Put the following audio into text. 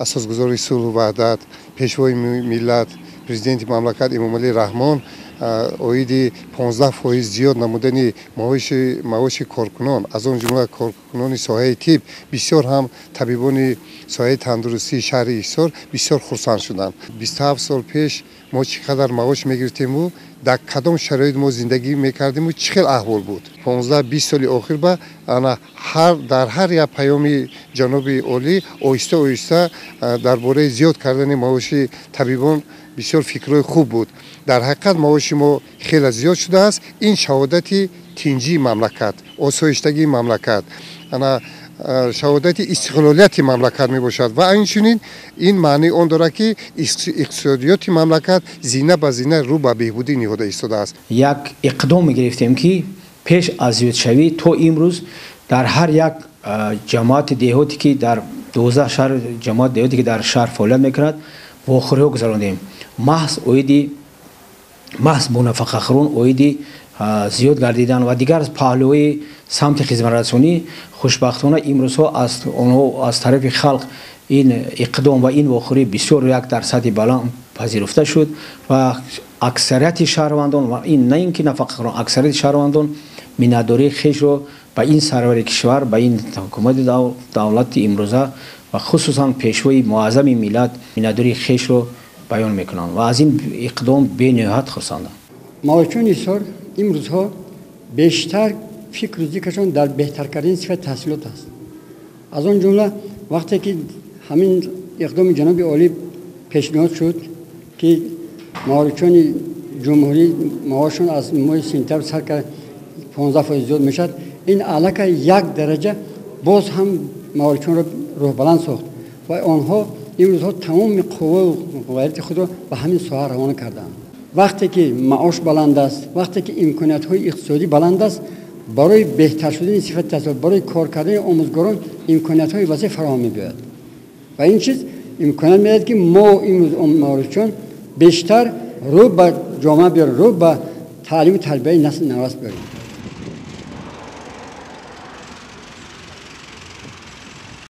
اساسگزار صلح و وحدت، پیشوای ملت، پرزیدنت مملکت امامعلی رحمان اویدی 15% زیاد نمودنی معاش کارکنان از آن جمله کارکنان ساحه طب بسیار هم طبیبان ساحه تندرستی شهر ایسار بسیار خرسند شدند. 27 سال پیش ما چقدر معاش میگرفتیم و در کدام شرایط ما زندگی میکردیم و چه احوال بود. 15-20 سال آخر با انا در هر یک پیام جناب عالی آهسته آهسته درباره زیاد کردن معاش طبیبان بسیار فکرای خوب بود. در حقیقت معاش ما خیلی زیاد شده است. این شهادت تنجی مملکت، آسایشتگی مملکت، انا شهادت استقلالیت مملکت می باشد و همچنین این معنی آن دارد که اقتصادیات مملکت زینه به زینه رو به بهبودی نهاده ایستاده است. یک اقدام گرفتیم که پیش از زیاد شوی تو امروز در هر یک جماعت دهاتی که در 12 شهر جماعت دهاتی که در شهر فعالیت میکند واخوری ها گذراندیم. محض منافقه‌خوران اویدی زیاد گردیدن و دیگر از پهلوی سمت خدمت رسانی خوشبختانه امروز از طرف خلق این اقدام و این واخوری بسیار یک در سطح بالا پذیرفته شد و اکثریت شهروندان و این نه اینکه نفقه‌خوران، اکثریت شهروندان مینداری خیش رو به این سرور کشور، به این حکومت دولت امروزه و خصوصا پیشوای معظم ملت مینداری خیش رو بیان میکنند و از این اقدام به نهایت خرسندند. معاچون ایسار امروزها بیشتر فکر و ذکرشان در بهتر کردن صفت تحصیلات است. از آن جمله وقتی که همین اقدام جناب عالی پیشنهاد شد که معاچون جمهوری معاشون از ماه سپتامبر سر کرد 15% زیاد میشد، این علاقه یک درجه باز هم معاچون را روح بلند ساخت و آنها امروزها تمام قوه و غیرت خود را به همین ساحه روانه کردند. وقتی که معاش بلند است، وقتی که امکانات های اقتصادی بلند است، برای بهتر شدن صفت تحصیل، برای کار کردن آموزگاران امکانات های وسیع فراهم می‌آید و این چیز امکانات می‌دهد که ما امروز معاشون بیشتر رو به جامعه بیاریم، رو به تعلیم و تربیت نسل نوست بیاریم.